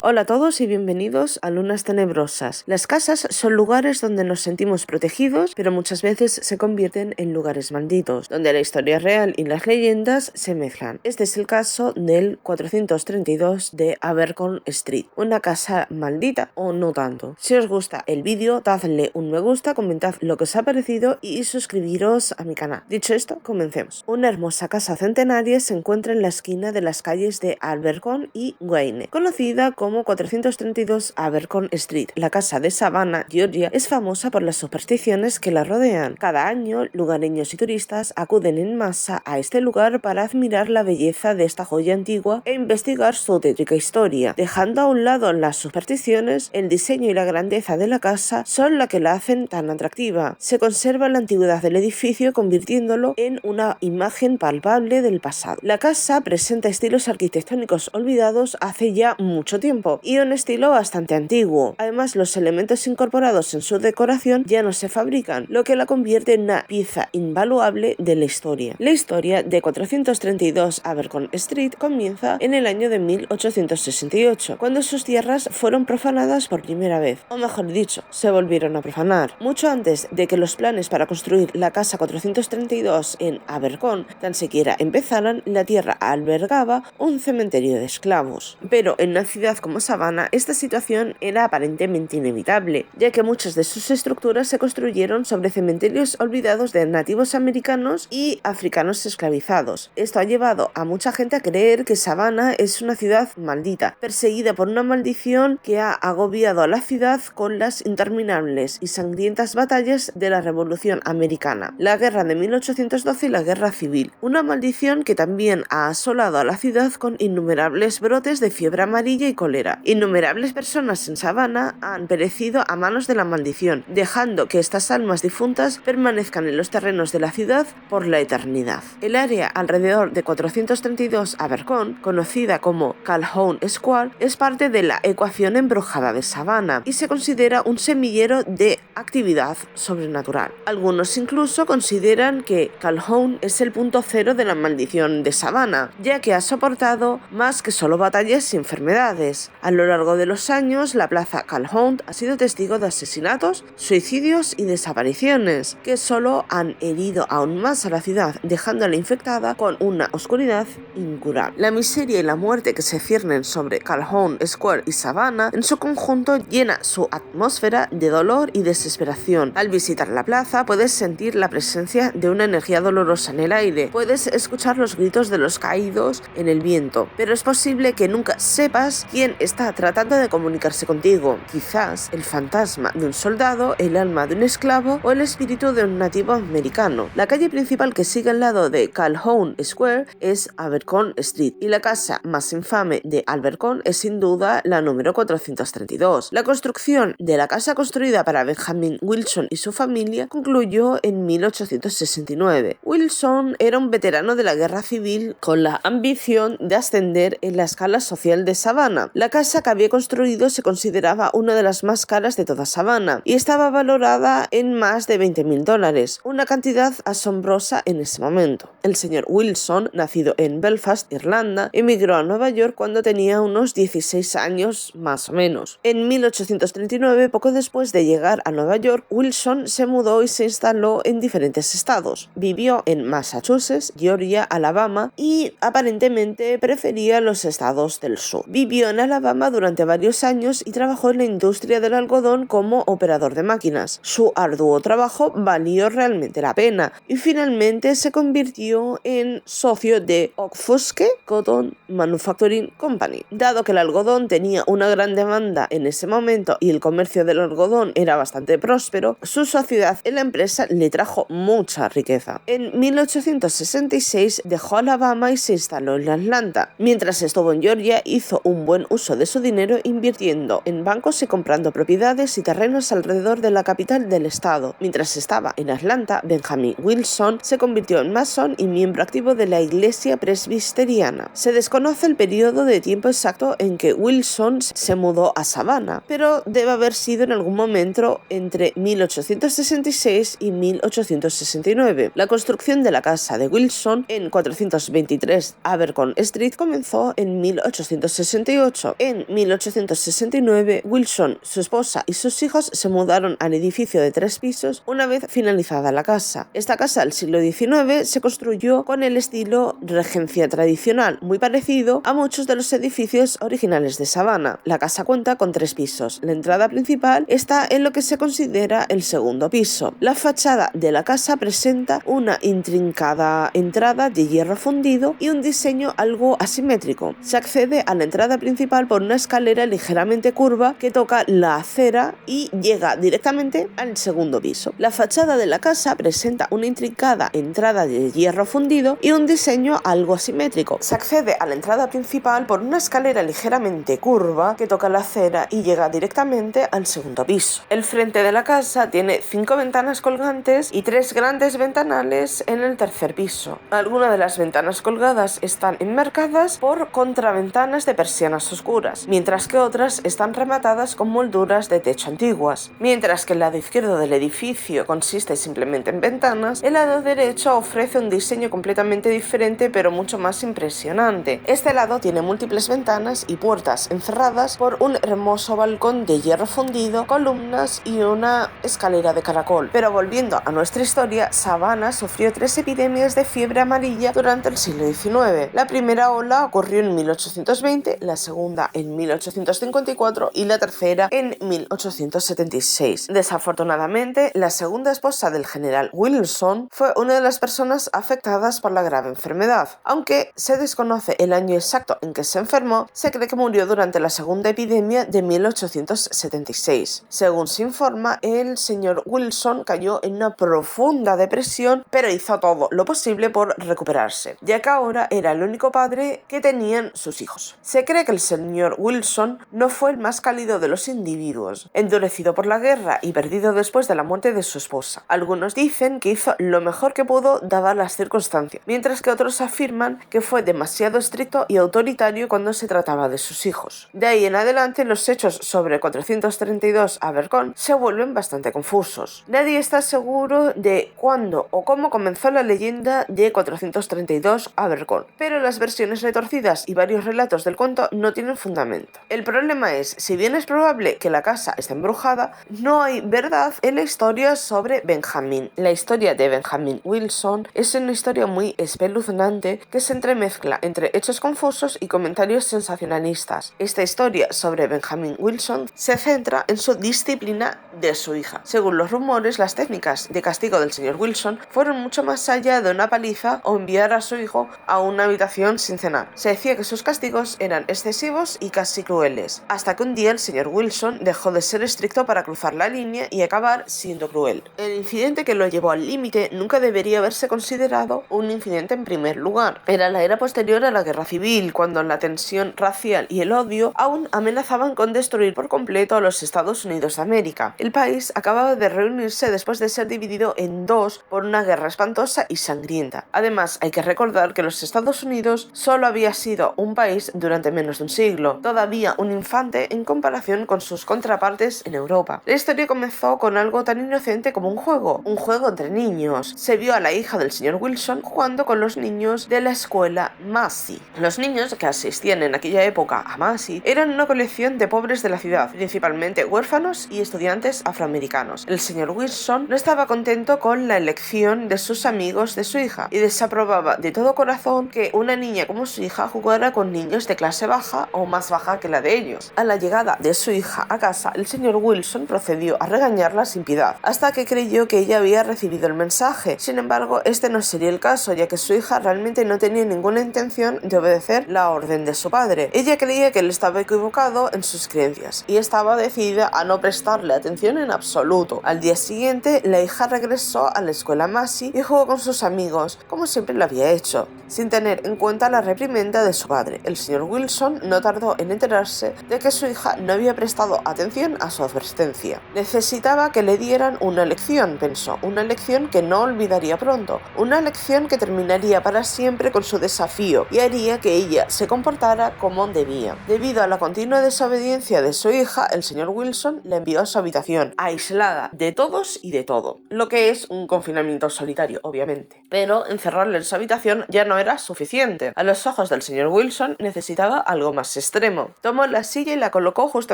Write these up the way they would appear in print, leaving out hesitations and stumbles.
Hola a todos y bienvenidos a Lunas Tenebrosas. Las casas son lugares donde nos sentimos protegidos, pero muchas veces se convierten en lugares malditos, donde la historia real y las leyendas se mezclan. Este es el caso del 432 de Abercorn Street, una casa maldita o no tanto. Si os gusta el vídeo, dadle un me gusta, comentad lo que os ha parecido y suscribiros a mi canal. Dicho esto, comencemos. Una hermosa casa centenaria se encuentra en la esquina de las calles de Abercorn y Wayne, conocida como 432 Abercorn Street. La casa de Savannah, Georgia, es famosa por las supersticiones que la rodean. Cada año, lugareños y turistas acuden en masa a este lugar para admirar la belleza de esta joya antigua e investigar su tétrica historia. Dejando a un lado las supersticiones, el diseño y la grandeza de la casa son la que la hacen tan atractiva. Se conserva la antigüedad del edificio, convirtiéndolo en una imagen palpable del pasado. La casa presenta estilos arquitectónicos olvidados hace ya mucho tiempo y un estilo bastante antiguo. Además, los elementos incorporados en su decoración ya no se fabrican, lo que la convierte en una pieza invaluable de la historia. La historia de 432 Abercorn Street comienza en el año de 1868, cuando sus tierras fueron profanadas por primera vez, o mejor dicho, se volvieron a profanar. Mucho antes de que los planes para construir la casa 432 en Abercorn tan siquiera empezaran, la tierra albergaba un cementerio de esclavos. Pero en una ciudad como Savannah, esta situación era aparentemente inevitable, ya que muchas de sus estructuras se construyeron sobre cementerios olvidados de nativos americanos y africanos esclavizados. Esto ha llevado a mucha gente a creer que Savannah es una ciudad maldita, perseguida por una maldición que ha agobiado a la ciudad con las interminables y sangrientas batallas de la Revolución Americana, la Guerra de 1812 y la Guerra Civil. Una maldición que también ha asolado a la ciudad con innumerables brotes de fiebre amarilla y cólera. Innumerables personas en Savannah han perecido a manos de la maldición, dejando que estas almas difuntas permanezcan en los terrenos de la ciudad por la eternidad. El área alrededor de 432 Abercorn, conocida como Calhoun Square, es parte de la ecuación embrujada de Savannah y se considera un semillero de actividad sobrenatural. Algunos incluso consideran que Calhoun es el punto cero de la maldición de Savannah, ya que ha soportado más que solo batallas y enfermedades. A lo largo de los años, la plaza Calhoun ha sido testigo de asesinatos, suicidios y desapariciones, que solo han herido aún más a la ciudad, dejándola infectada con una oscuridad incurable. La miseria y la muerte que se ciernen sobre Calhoun Square y Savannah en su conjunto llena su atmósfera de dolor y desesperación. Al visitar la plaza puedes sentir la presencia de una energía dolorosa en el aire, puedes escuchar los gritos de los caídos en el viento, pero es posible que nunca sepas quién está tratando de comunicarse contigo. Quizás el fantasma de un soldado, el alma de un esclavo o el espíritu de un nativo americano. La calle principal que sigue al lado de Calhoun Square es Abercorn Street y la casa más infame de Abercorn es sin duda la número 432. La construcción de la casa construida para Benjamin Wilson y su familia concluyó en 1869. Wilson era un veterano de la guerra civil con la ambición de ascender en la escala social de Savannah. La casa que había construido se consideraba una de las más caras de toda Savannah y estaba valorada en más de $20,000, una cantidad asombrosa en ese momento. El señor Wilson, nacido en Belfast, Irlanda, emigró a Nueva York cuando tenía unos 16 años más o menos. En 1839, poco después de llegar a Nueva York, Wilson se mudó y se instaló en diferentes estados. Vivió en Massachusetts, Georgia, Alabama y aparentemente prefería los estados del sur. Vivió en Alabama durante varios años y trabajó en la industria del algodón como operador de máquinas. Su arduo trabajo valió realmente la pena y finalmente se convirtió en socio de Okfuskee Cotton Manufacturing Company. Dado que el algodón tenía una gran demanda en ese momento y el comercio del algodón era bastante próspero, su sociedad en la empresa le trajo mucha riqueza. En 1866 dejó Alabama y se instaló en Atlanta. Mientras estuvo en Georgia, hizo un buen uso de su dinero invirtiendo en bancos y comprando propiedades y terrenos alrededor de la capital del estado. Mientras estaba en Atlanta, Benjamin Wilson se convirtió en masón y miembro activo de la iglesia presbiteriana. Se desconoce el periodo de tiempo exacto en que Wilson se mudó a Savannah, pero debe haber sido en algún momento entre 1866 y 1869. La construcción de la casa de Wilson en 423 Abercorn Street comenzó en 1868. En 1869, Wilson, su esposa y sus hijos se mudaron al edificio de 3 pisos una vez finalizada la casa. Esta casa del siglo XIX se construyó con el estilo regencia tradicional, muy parecido a muchos de los edificios originales de Savannah. La casa cuenta con 3 pisos. La entrada principal está en lo que se considera el segundo piso. La fachada de la casa presenta una intrincada entrada de hierro fundido y un diseño algo asimétrico. Se accede a la entrada principal por una escalera ligeramente curva que toca la acera y llega directamente al segundo piso. La fachada de la casa presenta una intrincada entrada de hierro fundido y un diseño algo asimétrico. Se accede a la entrada principal por una escalera ligeramente curva que toca la acera y llega directamente al segundo piso. El frente de la casa tiene 5 ventanas colgantes y 3 grandes ventanales en el tercer piso. Algunas de las ventanas colgadas están enmarcadas por contraventanas de persianas oscuras, mientras que otras están rematadas con molduras de techo antiguas. Mientras que el lado izquierdo del edificio consiste simplemente en ventanas, el lado derecho ofrece un diseño completamente diferente pero mucho más impresionante. Este lado tiene múltiples ventanas y puertas encerradas por un hermoso balcón de hierro fundido, columnas y una escalera de caracol. Pero volviendo a nuestra historia, Savannah sufrió 3 epidemias de fiebre amarilla durante el siglo XIX. La primera ola ocurrió en 1820, la segunda en 1854 y la tercera en 1876. Desafortunadamente, la segunda esposa del general Wilson fue una de las personas afectadas por la grave enfermedad. Aunque se desconoce el año exacto en que se enfermó, se cree que murió durante la segunda epidemia de 1876. Según se informa, el señor Wilson cayó en una profunda depresión, pero hizo todo lo posible por recuperarse, ya que ahora era el único padre que tenían sus hijos. Se cree que el señor Wilson no fue el más cálido de los individuos, endurecido por la guerra y perdido después de la muerte de su esposa. Algunos dicen que hizo lo mejor que pudo dadas las circunstancias, mientras que otros afirman que fue demasiado estricto y autoritario cuando se trataba de sus hijos. De ahí en adelante, los hechos sobre 432 Abercorn se vuelven bastante confusos. Nadie está seguro de cuándo o cómo comenzó la leyenda de 432 Abercorn, pero las versiones retorcidas y varios relatos del cuento no tienen fundamento. El problema es, si bien es probable que la casa esté embrujada, no hay verdad en la historia sobre Benjamin. La historia de Benjamin Wilson es una historia muy espeluznante que se entremezcla entre hechos confusos y comentarios sensacionalistas. Esta historia sobre Benjamin Wilson se centra en su disciplina de su hija. Según los rumores, las técnicas de castigo del señor Wilson fueron mucho más allá de una paliza o enviar a su hijo a una habitación sin cenar. Se decía que sus castigos eran excesivos y casi crueles, hasta que un día el señor Wilson dejó de ser estricto para cruzar la línea y acabar siendo cruel. El incidente que lo llevó al límite nunca debería haberse considerado un incidente en primer lugar. Era la era posterior a la guerra civil, cuando la tensión racial y el odio aún amenazaban con destruir por completo a los Estados Unidos de América. El país acababa de reunirse después de ser dividido en dos por una guerra espantosa y sangrienta. Además, hay que recordar que los Estados Unidos solo había sido un país durante menos de un siglo, todavía un infante en comparación con sus contrapartes en Europa. La historia comenzó con algo tan inocente como un juego entre niños. Se vio a la hija del señor Wilson jugando con los niños de la escuela Massey. Los niños que asistían en aquella época a Massey eran una colección de pobres de la ciudad, principalmente huérfanos y estudiantes afroamericanos. El señor Wilson no estaba contento con la elección de sus amigos de su hija y desaprobaba de todo corazón que una niña como su hija jugara con niños de clase baja o más baja que la de ellos. A la llegada de su hija a casa, el señor Wilson procedió a regañarla sin piedad, hasta que creyó que ella había recibido el mensaje. Sin embargo, este no sería el caso, ya que su hija realmente no tenía ninguna intención de obedecer la orden de su padre. Ella creía que él estaba equivocado en sus creencias y estaba decidida a no prestarle atención en absoluto. Al día siguiente, la hija regresó a la escuela Massey y jugó con sus amigos, como siempre lo había hecho, sin tener en cuenta la reprimenda de su padre. El señor Wilson no tardó en enterarse de que su hija no había prestado atención a su advertencia. Necesitaba que le dieran una lección, pensó, una lección que no olvidaría pronto, una lección que terminaría para siempre con su desafío y haría que ella se comportara como debía. Debido a la continua desobediencia de su hija, el señor Wilson la envió a su habitación. habitación, aislada de todos y de todo, lo que es un confinamiento solitario, obviamente. Pero encerrarle en su habitación ya no era suficiente. A los ojos del señor Wilson necesitaba algo más extremo. Tomó la silla y la colocó justo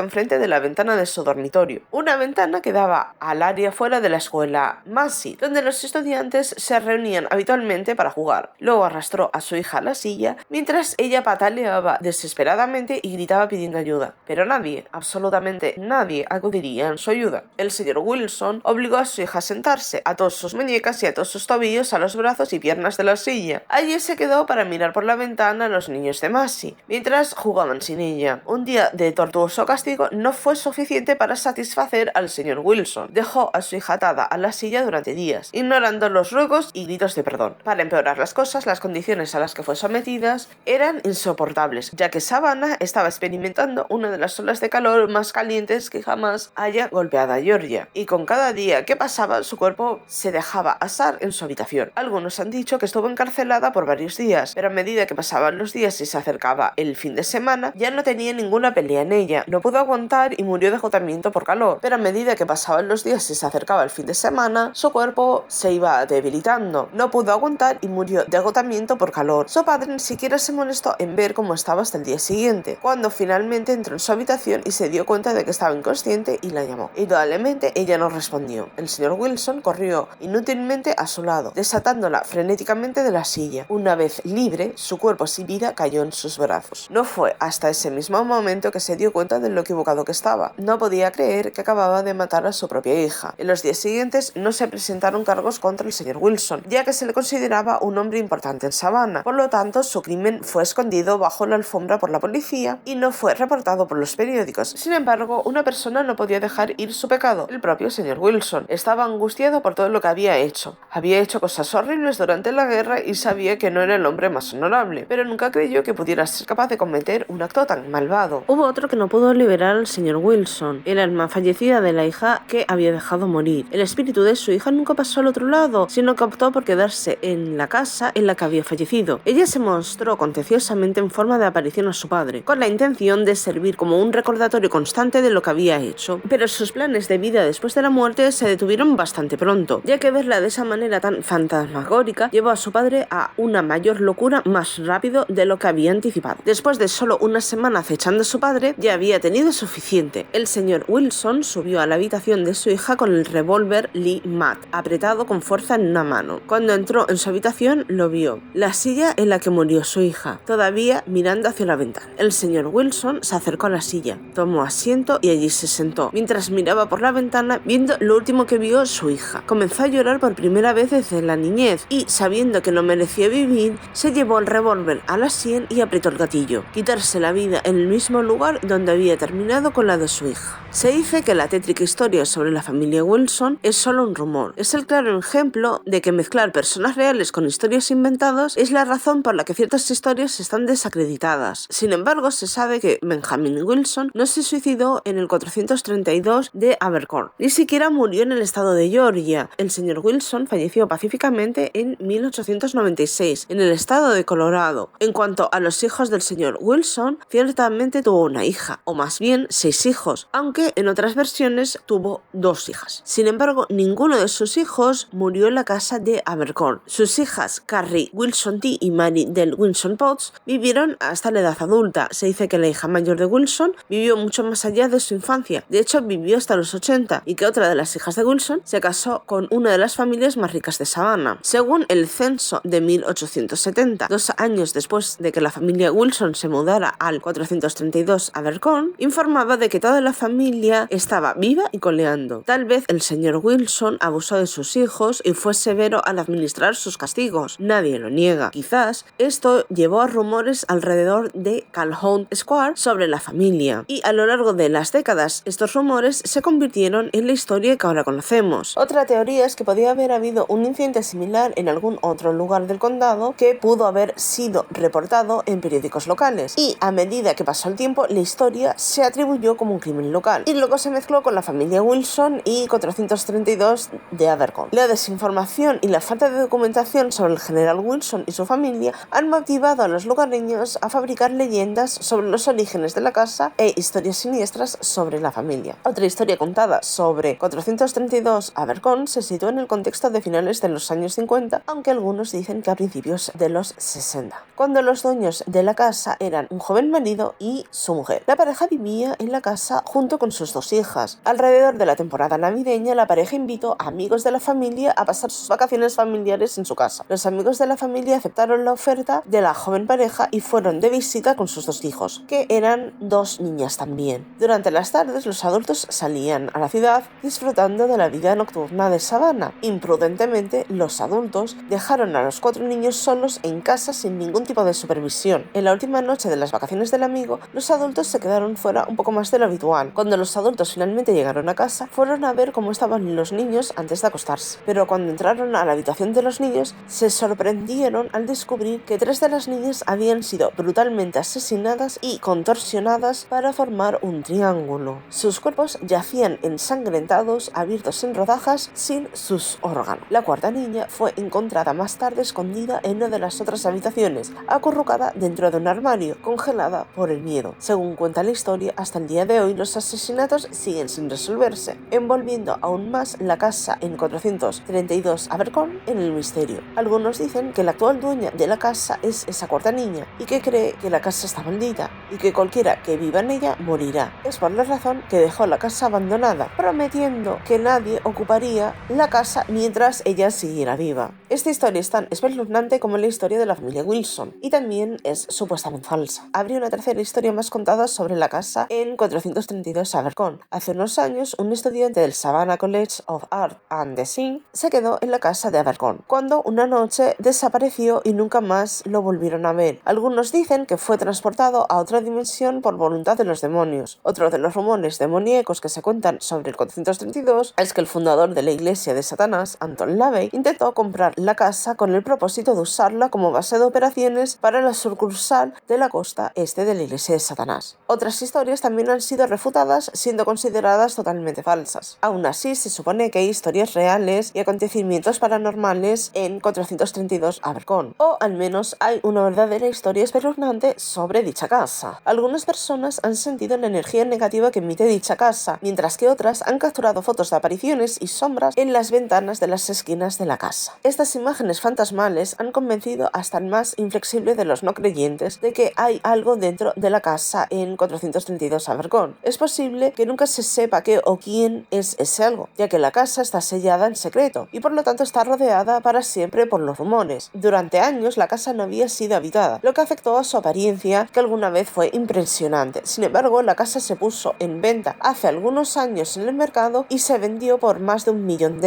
enfrente de la ventana de su dormitorio, una ventana que daba al área fuera de la escuela Massey, donde los estudiantes se reunían habitualmente para jugar. Luego arrastró a su hija a la silla, mientras ella pataleaba desesperadamente y gritaba pidiendo ayuda. Pero nadie, absolutamente nadie, acudiría en su ayuda. El señor Wilson obligó a su hija a sentarse, ató sus muñecas y ató sus tobillos a los brazos y piernas de la silla. Allí se quedó para mirar por la ventana a los niños de Massey, mientras jugaban sin ella. Un día de tortuoso castigo no fue suficiente para satisfacer al señor Wilson. Dejó a su hija atada a la silla durante días, ignorando los ruegos y gritos de perdón. Para empeorar las cosas, las condiciones a las que fue sometidas eran insoportables, ya que Savannah estaba experimentando una de las olas de calor más calientes que jamás haya golpeado a Georgia, y con cada día que pasaba su cuerpo se dejaba asar en su habitación. Algunos han dicho que estuvo encarcelada por varios días, pero a medida que pasaban los días y se acercaba el fin de semana, ya no tenía ninguna pelea en ella. No pudo aguantar y murió de agotamiento por calor, pero a medida que pasaban los días y se acercaba el fin de semana, su cuerpo se iba debilitando. No pudo aguantar y murió de agotamiento por calor. Su padre ni siquiera se molestó en ver cómo estaba hasta el día siguiente, cuando finalmente entró en su habitación y se dio cuenta de que estaba inconsciente y la llamó. Indudablemente ella no respondió. El señor Wilson corrió inútilmente a su lado, desatándola frenéticamente de la silla. Una vez libre, su cuerpo sin vida cayó en sus brazos. No fue hasta ese mismo momento que se dio cuenta de lo equivocado que estaba. No podía creer que acababa de matar a su propia hija. En los días siguientes no se presentaron cargos contra el señor Wilson, ya que se le consideraba un hombre importante en Savannah. Por lo tanto, su crimen fue escondido bajo la alfombra por la policía y no fue reportado por los periódicos. Sin embargo, una persona no podía dejar ir su pecado. El propio señor Wilson estaba angustiado por todo lo que había hecho. Había hecho cosas horribles durante la guerra y sabía que no era el hombre más honorable, pero nunca creyó que pudiera ser capaz de cometer un acto tan malvado. Hubo otro que no pudo liberar al señor Wilson, el alma fallecida de la hija que había dejado morir. El espíritu de su hija nunca pasó al otro lado, sino que optó por quedarse en la casa en la que había fallecido. Ella se mostró contenciosamente en forma de aparición a su padre, con la intención de servir como un recordatorio constante de lo que había hecho. Pero sus planes de vida después de la muerte se detuvieron bastante pronto, ya que verla de esa manera tan fantasmagórica llevó a su padre a una mayor locura más rápido de lo que había anticipado. Después de solo una semana acechando a su padre, ya había tenido suficiente. El señor Wilson subió a la habitación de su hija con el revólver Lee Matt apretado con fuerza en una mano. Cuando entró en su habitación, lo vio. La silla en la que murió su hija, todavía mirando hacia la ventana. El señor Wilson se acercó a la silla, tomó asiento y allí se sentó, mientras miraba por la ventana viendo lo último que vio su hija. Comenzó a llorar por primera vez desde la niñez y, sabiendo que no merecía vivir, se llevó el revólver a la sien y apretó el gatillo. Quitarse la vida en el mismo lugar donde había terminado con la de su hija. Se dice que la tétrica historia sobre la familia Wilson es solo un rumor. Es el claro ejemplo de que mezclar personas reales con historias inventadas es la razón por la que ciertas historias están desacreditadas. Sin embargo, se sabe que Benjamin Wilson no se suicidó en el 432 de Abercorn, ni siquiera murió en el estado de Georgia. El señor Wilson falleció pacíficamente en 1896 en el estado de Colorado. En cuanto a los hijos del señor Wilson, ciertamente tuvo una hija, o más bien 6 hijos, aunque en otras versiones tuvo 2 hijas. Sin embargo, ninguno de sus hijos murió en la casa de Abercorn. Sus hijas, Carrie Wilson T. y Mary Del Wilson Potts, vivieron hasta la edad adulta. Se dice que la hija mayor de Wilson vivió mucho más allá de su infancia. De hecho, vivió hasta los 80, y que otra de las hijas de Wilson se casó con una de las familias más ricas de Savannah. Según el censo de 1870, 2 años después de que la familia Wilson se mudara al 432 Abercorn, informaba de que toda la familia estaba viva y coleando. Tal vez el señor Wilson abusó de sus hijos y fue severo al administrar sus castigos. Nadie lo niega. Quizás esto llevó a rumores alrededor de Calhoun Square sobre la familia, y a lo largo de las décadas estos rumores se convirtieron en la historia que ahora conocemos. Otra teoría es que podía haber habido un incidente similar en algún otro lugar del condado que pudo haber sido reportado en periódicos locales, y a medida que pasó el tiempo la historia se atribuyó como un crimen local y luego se mezcló con la familia Wilson y 432 de Abercorn. La desinformación y la falta de documentación sobre el general Wilson y su familia han motivado a los lugareños a fabricar leyendas sobre los orígenes de la casa e historias siniestras sobre la familia. Otra historia historia contada sobre 432 Abercorn se sitúa en el contexto de finales de los años 50, aunque algunos dicen que a principios de los 60, cuando los dueños de la casa eran un joven marido y su mujer. La pareja vivía en la casa junto con sus 2 hijas. Alrededor de la temporada navideña, la pareja invitó a amigos de la familia a pasar sus vacaciones familiares en su casa. Los amigos de la familia aceptaron la oferta de la joven pareja y fueron de visita con sus 2 hijos, que eran 2 niñas también. Durante las tardes, los adultos salían a la ciudad disfrutando de la vida nocturna de Savannah. Imprudentemente, los adultos dejaron a los 4 niños solos en casa sin ningún tipo de supervisión. En la última noche de las vacaciones del amigo, los adultos se quedaron fuera un poco más de lo habitual. Cuando los adultos finalmente llegaron a casa, fueron a ver cómo estaban los niños antes de acostarse. Pero cuando entraron a la habitación de los niños, se sorprendieron al descubrir que 3 de las niñas habían sido brutalmente asesinadas y contorsionadas para formar un triángulo. Sus cuerpos yacían ensangrentados, abiertos en rodajas, sin sus órganos. La 4ª niña fue encontrada más tarde escondida en una de las otras habitaciones, acurrucada dentro de un armario, congelada por el miedo. Según cuenta la historia, hasta el día de hoy los asesinatos siguen sin resolverse, envolviendo aún más la casa en 432 Abercorn en el misterio. Algunos dicen que la actual dueña de la casa es esa 4ª niña y que cree que la casa está maldita y que cualquiera que viva en ella morirá. Es por la razón que dejó la casa abandonada, prometiendo que nadie ocuparía la casa mientras ella siguiera viva. Esta historia es tan espeluznante como la historia de la familia Wilson, y también es supuestamente falsa. Habría una tercera historia más contada sobre la casa en 432 Abercorn. Hace unos años, un estudiante del Savannah College of Art and Design se quedó en la casa de Abercorn, cuando una noche desapareció y nunca más lo volvieron a ver. Algunos dicen que fue transportado a otra dimensión por voluntad de los demonios. Otro de los rumores demoníacos que se cuentan sobre el 432 es que el fundador de la iglesia de Satanás, Anton LaVey, intentó comprar la casa con el propósito de usarla como base de operaciones para la sucursal de la costa este de la iglesia de Satanás. Otras historias también han sido refutadas, siendo consideradas totalmente falsas. Aún así, se supone que hay historias reales y acontecimientos paranormales en 432 Abercorn, o al menos hay una verdadera historia espeluznante sobre dicha casa. Algunas personas han sentido la energía negativa que emite dicha casa, mientras que otras han capturado fotos de apariciones y sombras en las ventanas de las esquinas de la casa. Estas imágenes fantasmales han convencido hasta el más inflexible de los no creyentes de que hay algo dentro de la casa en 432 Abercorn. Es posible que nunca se sepa qué o quién es ese algo, ya que la casa está sellada en secreto y por lo tanto está rodeada para siempre por los rumores. Durante años la casa no había sido habitada, lo que afectó a su apariencia, que alguna vez fue impresionante. Sin embargo, la casa se puso en venta hace algunos años en el mercado y se vendió por más de $1 millón.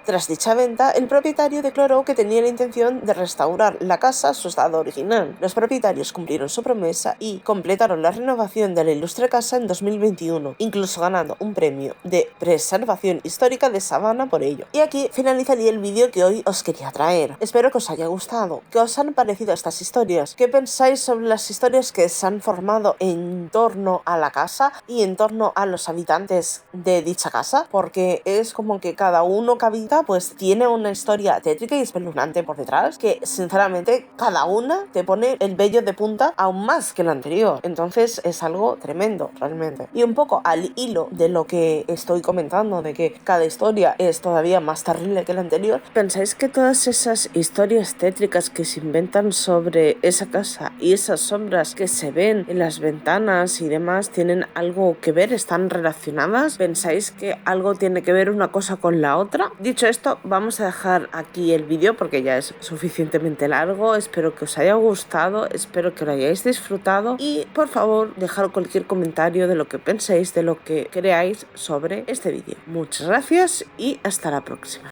Tras dicha venta, el propietario declaró que tenía la intención de restaurar la casa a su estado original. Los propietarios cumplieron su promesa y completaron la renovación de la ilustre casa en 2021, incluso ganando un premio de preservación histórica de Savannah por ello. Y aquí finalizaría el vídeo que hoy os quería traer. Espero que os haya gustado. ¿Qué os han parecido estas historias? ¿Qué pensáis sobre las historias que se han formado en torno a la casa y en torno a los habitantes de dicha casa? Porque es como que cada uno que habita pues tiene una historia tétrica y espeluznante por detrás, que sinceramente cada una te pone el vello de punta aún más que la anterior. Entonces es algo tremendo realmente. Y un poco al hilo de lo que estoy comentando, de que cada historia es todavía más terrible que la anterior, ¿pensáis que todas esas historias tétricas que se inventan sobre esa casa y esas sombras que se ven en las ventanas y demás tienen algo que ver? ¿Están relacionadas? ¿Pensáis que algo tiene que ver una cosa con la otra? Dicho esto, vamos a dejar aquí el vídeo porque ya es suficientemente largo. Espero que os haya gustado, espero que lo hayáis disfrutado y por favor dejad cualquier comentario de lo que penséis, de lo que creáis sobre este vídeo. Muchas gracias y hasta la próxima.